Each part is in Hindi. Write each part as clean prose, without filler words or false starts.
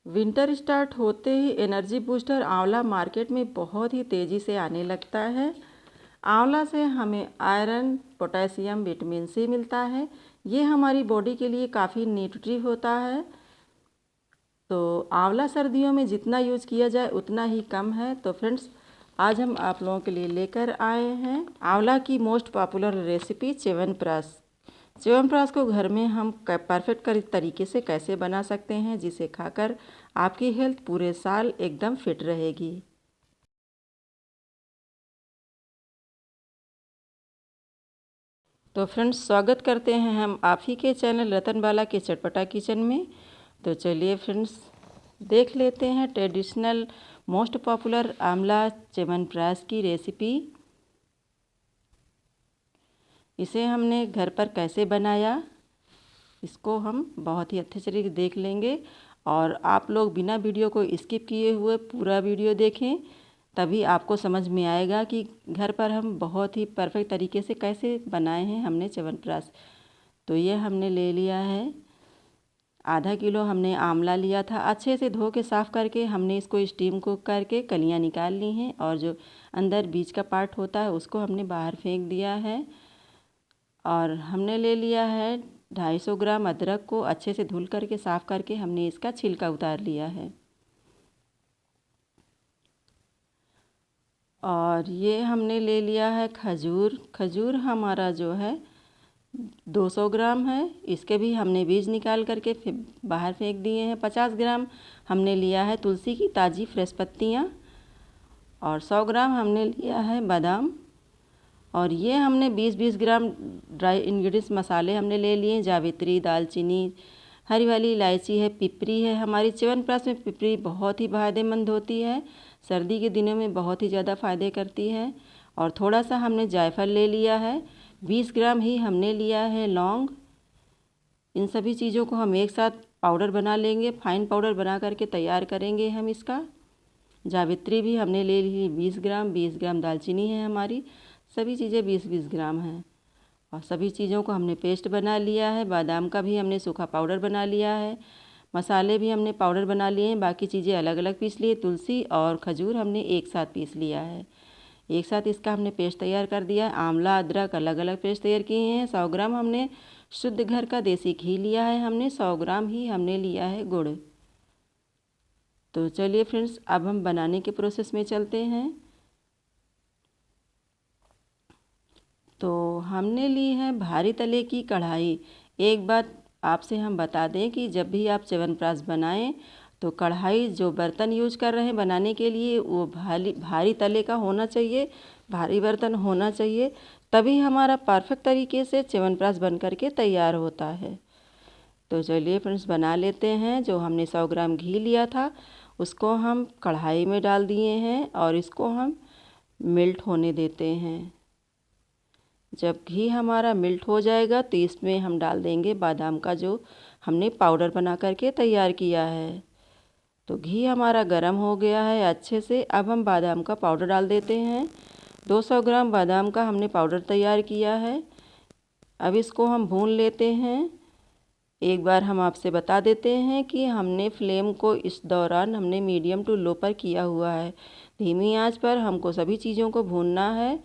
विंटर स्टार्ट होते ही एनर्जी बूस्टर आंवला मार्केट में बहुत ही तेज़ी से आने लगता है। आंवला से हमें आयरन, पोटेशियम, विटामिन सी मिलता है। ये हमारी बॉडी के लिए काफ़ी न्यूट्रिटिव होता है। तो आंवला सर्दियों में जितना यूज़ किया जाए उतना ही कम है। तो फ्रेंड्स, आज हम आप लोगों के लिए लेकर आए हैं आंवला की most popular recipe chyawanprash. Chyawanprash को घर में हम परफेक्ट तरीके से कैसे बना सकते हैं, जिसे खाकर आपकी हेल्थ पूरे साल एकदम फिट रहेगी। तो फ्रेंड्स, स्वागत करते हैं हम आप ही के चैनल रतनबाला के चटपटा किचन में। तो चलिए फ्रेंड्स, देख लेते हैं ट्रेडिशनल मोस्ट पॉपुलर आंवला च्यवनप्राश की रेसिपी। इसे हमने घर पर कैसे बनाया, इसको हम बहुत ही अच्छे तरीके से देख लेंगे। और आप लोग बिना वीडियो को स्किप किए हुए पूरा वीडियो देखें, तभी आपको समझ में आएगा कि घर पर हम बहुत ही परफेक्ट तरीके से कैसे बनाए हैं हमने च्यवनप्राश। तो ये हमने ले लिया है, आधा किलो हमने आंवला लिया था। अच्छे से धो के साफ़ करके हमने इसको स्टीम कुक करके कलियां निकाल ली हैं, और जो अंदर बीज का पार्ट होता है उसको हमने बाहर फेंक दिया है। और हमने ले लिया है 250 ग्राम अदरक को अच्छे से धुल करके साफ़ करके हमने इसका छिलका उतार लिया है। और ये हमने ले लिया है खजूर। खजूर हमारा जो है 200 ग्राम है। इसके भी हमने बीज निकाल करके बाहर फेंक दिए हैं। 50 ग्राम हमने लिया है तुलसी की ताज़ी फ्रेश पत्तियाँ, और 100 ग्राम हमने लिया है बादाम। और ये हमने 20-20 ग्राम ड्राई इंग्रेडिएंट्स मसाले हमने ले लिए। जावित्री, दालचीनी, हरी वाली इलायची है, पिपरी है। हमारी च्यवनप्राश में पिपरी बहुत ही फ़ायदेमंद होती है, सर्दी के दिनों में बहुत ही ज़्यादा फ़ायदे करती है। और थोड़ा सा हमने जायफल ले लिया है। 20 ग्राम ही हमने लिया है लौंग। इन सभी चीज़ों को हम एक साथ पाउडर बना लेंगे, फाइन पाउडर बना करके तैयार करेंगे हम इसका। जावित्री भी हमने ले ली 20 ग्राम। 20 ग्राम दालचीनी है हमारी। सभी चीज़ें 20-20 ग्राम हैं, और सभी चीज़ों को हमने पेस्ट बना लिया है। बादाम का भी हमने सूखा पाउडर बना लिया है। मसाले भी हमने पाउडर बना लिए हैं, बाकी चीज़ें अलग अलग पीस लिए। तुलसी और खजूर हमने एक साथ पीस लिया है। एक साथ इसका हमने पेस्ट तैयार कर दिया। आंवला, अदरक अलग अलग पेस्ट तैयार किए हैं। 100 ग्राम हमने शुद्ध घर का देसी घी लिया है। हमने 100 ग्राम ही हमने लिया है गुड़। तो चलिए फ्रेंड्स, अब हम बनाने के प्रोसेस में चलते हैं। तो हमने ली है भारी तले की कढ़ाई। एक बात आपसे हम बता दें कि जब भी आप च्यवनप्राश बनाएं, तो कढ़ाई जो बर्तन यूज कर रहे हैं बनाने के लिए वो भारी तले का होना चाहिए, भारी बर्तन होना चाहिए। तभी हमारा परफेक्ट तरीके से च्यवनप्राश बन करके तैयार होता है। तो चलिए फ्रेंड्स, बना लेते हैं। जो हमने 100 ग्राम घी लिया था उसको हम कढ़ाई में डाल दिए हैं, और इसको हम मेल्ट होने देते हैं। जब घी हमारा मेल्ट हो जाएगा तो इसमें हम डाल देंगे बादाम का जो हमने पाउडर बना करके तैयार किया है। तो घी हमारा गर्म हो गया है अच्छे से। अब हम बादाम का पाउडर डाल देते हैं। 200 ग्राम बादाम का हमने पाउडर तैयार किया है। अब इसको हम भून लेते हैं। एक बार हम आपसे बता देते हैं कि हमने फ्लेम को इस दौरान हमने मीडियम टू लो पर किया हुआ है। धीमी आंच पर हमको सभी चीज़ों को भूनना है।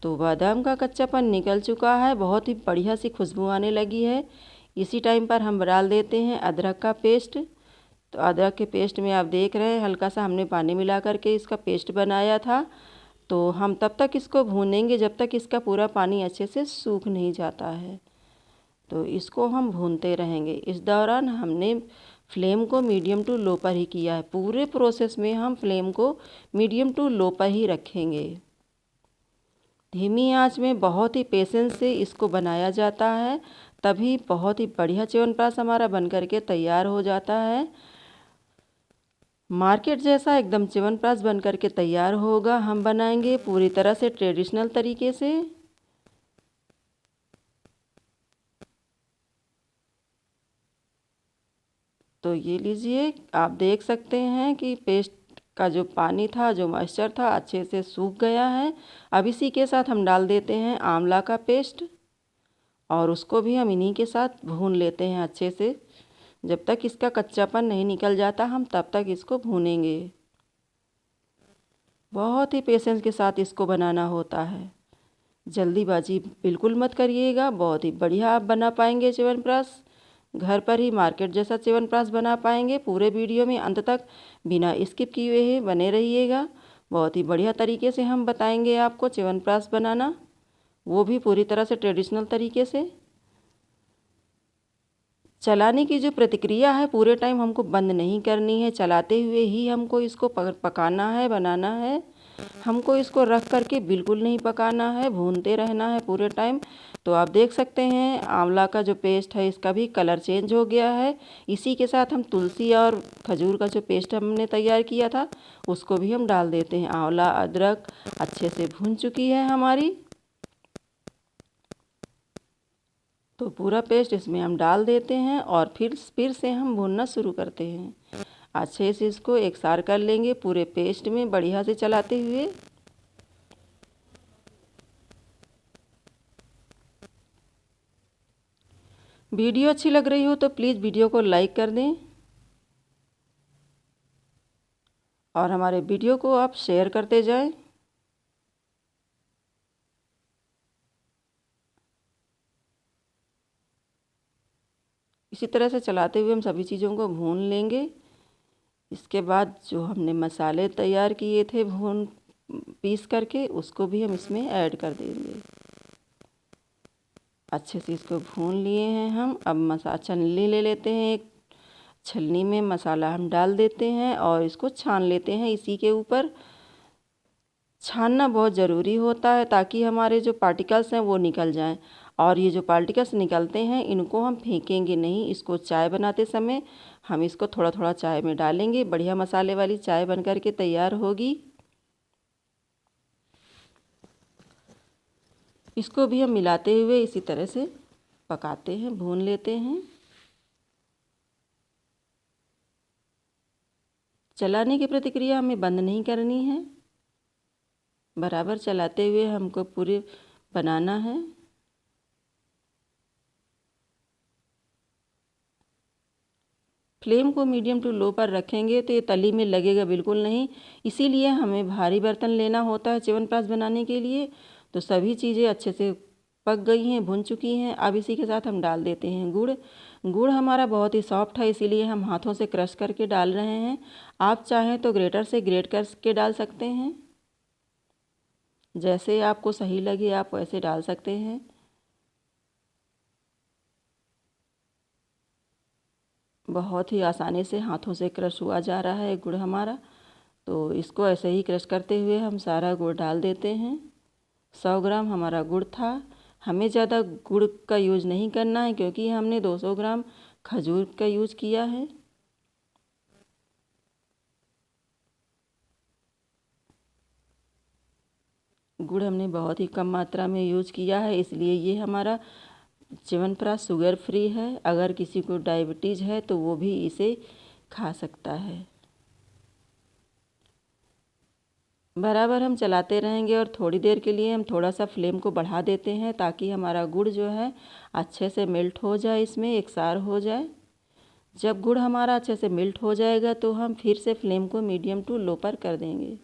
तो बादाम का कच्चापन निकल चुका है, बहुत ही बढ़िया सी खुशबू आने लगी है। इसी टाइम पर हम डाल देते हैं अदरक का पेस्ट। तो अदरक के पेस्ट में आप देख रहे हैं हल्का सा हमने पानी मिला करके इसका पेस्ट बनाया था। तो हम तब तक इसको भूनेंगे जब तक इसका पूरा पानी अच्छे से सूख नहीं जाता है। तो इसको हम भूनते रहेंगे। इस दौरान हमने फ्लेम को मीडियम टू लो पर ही किया है। पूरे प्रोसेस में हम फ्लेम को मीडियम टू लो पर ही रखेंगे। धीमी आंच में बहुत ही पेशेंस से इसको बनाया जाता है, तभी बहुत ही बढ़िया च्यवनप्राश हमारा बन करके तैयार हो जाता है। मार्केट जैसा एकदम च्यवनप्राश बन करके तैयार होगा। हम बनाएंगे पूरी तरह से ट्रेडिशनल तरीके से। तो ये लीजिए, आप देख सकते हैं कि पेस्ट का जो पानी था, जो मॉइस्चर था, अच्छे से सूख गया है। अब इसी के साथ हम डाल देते हैं आंवला का पेस्ट, और उसको भी हम इन्हीं के साथ भून लेते हैं अच्छे से। जब तक इसका कच्चापन नहीं निकल जाता हम तब तक इसको भूनेंगे। बहुत ही पेशेंस के साथ इसको बनाना होता है, जल्दीबाजी बिल्कुल मत करिएगा। बहुत ही बढ़िया आप बना पाएंगे च्यवनप्राश, घर पर ही मार्केट जैसा च्यवनप्राश बना पाएंगे। पूरे वीडियो में अंत तक बिना स्किप किए हुए बने रहिएगा। बहुत ही बढ़िया तरीके से हम बताएंगे आपको च्यवनप्राश बनाना, वो भी पूरी तरह से ट्रेडिशनल तरीके से। चलाने की जो प्रतिक्रिया है पूरे टाइम हमको बंद नहीं करनी है, चलाते हुए ही हमको इसको पकाना है, बनाना है। हमको इसको रख करके बिल्कुल नहीं पकाना है, भूनते रहना है पूरे टाइम। तो आप देख सकते हैं आंवला का जो पेस्ट है इसका भी कलर चेंज हो गया है। इसी के साथ हम तुलसी और खजूर का जो पेस्ट हमने तैयार किया था उसको भी हम डाल देते हैं। आंवला अदरक अच्छे से भून चुकी है हमारी, तो पूरा पेस्ट इसमें हम डाल देते हैं और फिर से हम भूनना शुरू करते हैं। अच्छे से इसको एकसार कर लेंगे पूरे पेस्ट में बढ़िया से चलाते हुए। वीडियो अच्छी लग रही हो तो प्लीज़ वीडियो को लाइक कर दें और हमारे वीडियो को आप शेयर करते जाएं। इसी तरह से चलाते हुए हम सभी चीज़ों को भून लेंगे। इसके बाद जो हमने मसाले तैयार किए थे पीस करके उसको भी हम इसमें ऐड कर देंगे। अच्छे से इसको भून लिए हैं हम। अब छलनी ले लेते हैं, एक छलनी में मसाला हम डाल देते हैं और इसको छान लेते हैं। इसी के ऊपर छानना बहुत ज़रूरी होता है ताकि हमारे जो पार्टिकल्स हैं वो निकल जाएं। और ये जो पार्टिकल्स निकलते हैं इनको हम फेंकेंगे नहीं, इसको चाय बनाते समय हम इसको थोड़ा थोड़ा चाय में डालेंगे। बढ़िया मसाले वाली चाय बन कर के तैयार होगी। इसको भी हम मिलाते हुए इसी तरह से पकाते हैं, भून लेते हैं। चलाने की प्रतिक्रिया हमें बंद नहीं करनी है, बराबर चलाते हुए हमको पूरे बनाना है। फ्लेम को मीडियम टू लो पर रखेंगे तो ये तली में लगेगा बिल्कुल नहीं। इसीलिए हमें भारी बर्तन लेना होता है च्यवनप्राश बनाने के लिए। तो सभी चीज़ें अच्छे से पक गई हैं, भुन चुकी हैं। अब इसी के साथ हम डाल देते हैं गुड़। गुड़ हमारा बहुत ही सॉफ्ट है इसीलिए हम हाथों से क्रश करके डाल रहे हैं। आप चाहें तो ग्रेटर से ग्रेट करके डाल सकते हैं, जैसे आपको सही लगे आप वैसे डाल सकते हैं। बहुत ही आसानी से हाथों से क्रश हुआ जा रहा है गुड़ हमारा। तो इसको ऐसे ही क्रश करते हुए हम सारा गुड़ डाल देते हैं। 100 ग्राम हमारा गुड़ था। हमें ज़्यादा गुड़ का यूज़ नहीं करना है क्योंकि हमने 200 ग्राम खजूर का यूज़ किया है। गुड़ हमने बहुत ही कम मात्रा में यूज़ किया है, इसलिए ये हमारा च्यवनप्राश शुगर फ्री है। अगर किसी को डायबिटीज़ है तो वो भी इसे खा सकता है। बराबर हम चलाते रहेंगे और थोड़ी देर के लिए हम थोड़ा सा फ्लेम को बढ़ा देते हैं ताकि हमारा गुड़ जो है अच्छे से मेल्ट हो जाए, इसमें एकसार हो जाए। जब गुड़ हमारा अच्छे से मेल्ट हो जाएगा तो हम फिर से फ्लेम को मीडियम टू लो पर कर देंगे।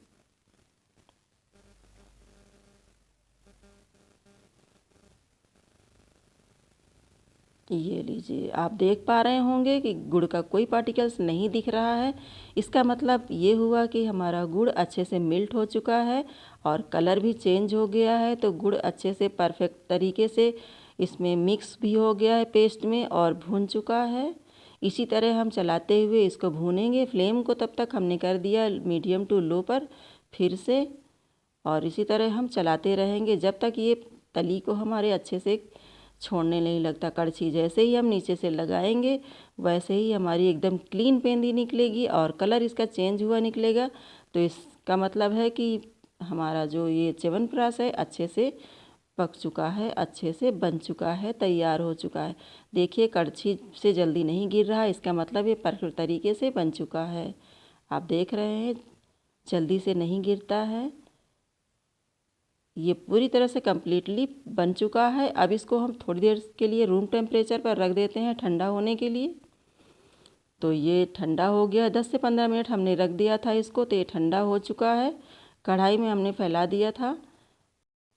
ये लीजिए, आप देख पा रहे होंगे कि गुड़ का कोई पार्टिकल्स नहीं दिख रहा है। इसका मतलब ये हुआ कि हमारा गुड़ अच्छे से मेल्ट हो चुका है और कलर भी चेंज हो गया है। तो गुड़ अच्छे से परफेक्ट तरीके से इसमें मिक्स भी हो गया है पेस्ट में और भून चुका है। इसी तरह हम चलाते हुए इसको भूनेंगे। फ्लेम को तब तक हमने कर दिया मीडियम टू लो पर फिर से, और इसी तरह हम चलाते रहेंगे जब तक ये तली को हमारे अच्छे से छोड़ने नहीं लगता। कड़छी जैसे ही हम नीचे से लगाएंगे वैसे ही हमारी एकदम क्लीन पेंदी निकलेगी और कलर इसका चेंज हुआ निकलेगा। तो इसका मतलब है कि हमारा जो ये च्यवनप्राश है अच्छे से पक चुका है, अच्छे से बन चुका है, तैयार हो चुका है। देखिए कड़छी से जल्दी नहीं गिर रहा है, इसका मतलब ये परफेक्ट तरीके से बन चुका है। आप देख रहे हैं जल्दी से नहीं गिरता है। ये पूरी तरह से कम्प्लीटली बन चुका है। अब इसको हम थोड़ी देर के लिए रूम टेम्परेचर पर रख देते हैं ठंडा होने के लिए। तो ये ठंडा हो गया। 10 से 15 मिनट हमने रख दिया था इसको, तो ये ठंडा हो चुका है। कढ़ाई में हमने फैला दिया था,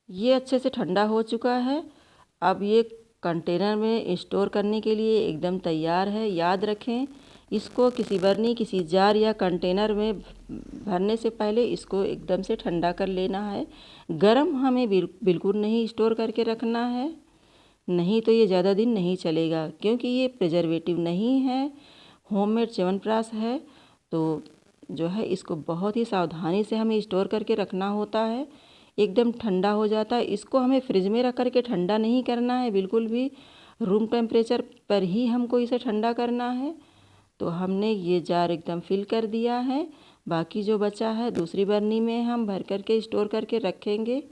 ये अच्छे से ठंडा हो चुका है। अब ये कंटेनर में स्टोर करने के लिए एकदम तैयार है। याद रखें, इसको किसी बर्नी, किसी जार या कंटेनर में भरने से पहले इसको एकदम से ठंडा कर लेना है। गरम हमें बिल्कुल नहीं स्टोर करके रखना है, नहीं तो ये ज़्यादा दिन नहीं चलेगा, क्योंकि ये प्रिजर्वेटिव नहीं है, होममेड च्यवनप्राश है। तो जो है इसको बहुत ही सावधानी से हमें स्टोर करके रखना होता है। एकदम ठंडा हो जाता है, इसको हमें फ्रिज में रख करके ठंडा नहीं करना है बिल्कुल भी, रूम टेम्परेचर पर ही हमको इसे ठंडा करना है। तो हमने ये जार एकदम फिल कर दिया है। बाकी जो बचा है दूसरी बर्नी में हम भर करके स्टोर करके रखेंगे।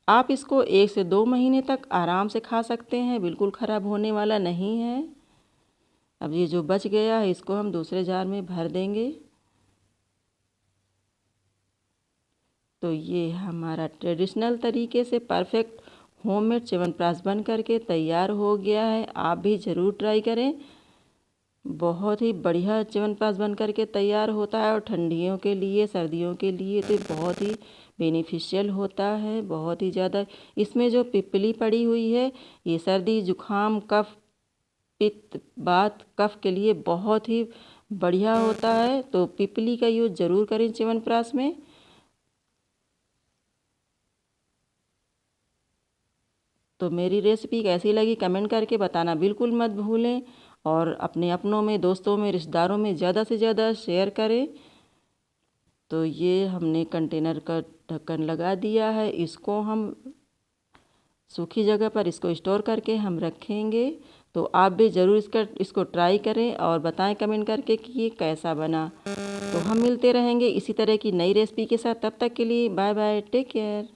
आप इसको 1 से 2 महीने तक आराम से खा सकते हैं, बिल्कुल ख़राब होने वाला नहीं है। अब ये जो बच गया है इसको हम दूसरे जार में भर देंगे। तो ये हमारा ट्रेडिशनल तरीके से परफेक्ट होममेड च्यवनप्राश बन करके तैयार हो गया है। आप भी ज़रूर ट्राई करें। बहुत ही बढ़िया च्यवनप्राश बन करके तैयार होता है, और ठंडियों के लिए, सर्दियों के लिए तो बहुत ही बेनिफिशियल होता है, बहुत ही ज़्यादा। इसमें जो पिपली पड़ी हुई है, ये सर्दी, जुखाम, कफ, पित्त, वात, कफ के लिए बहुत ही बढ़िया होता है। तो पिपली का यूज़ ज़रूर करें च्यवनप्राश में। तो मेरी रेसिपी कैसी लगी कमेंट करके बताना बिल्कुल मत भूलें, और अपने अपनों में, दोस्तों में, रिश्तेदारों में ज़्यादा से ज़्यादा शेयर करें। तो ये हमने कंटेनर का ढक्कन लगा दिया है, इसको हम सूखी जगह पर इसको स्टोर करके हम रखेंगे। तो आप भी ज़रूर इसको ट्राई करें और बताएं कमेंट करके कि ये कैसा बना। तो हम मिलते रहेंगे इसी तरह की नई रेसिपी के साथ। तब तक के लिए बाय बाय, टेक केयर।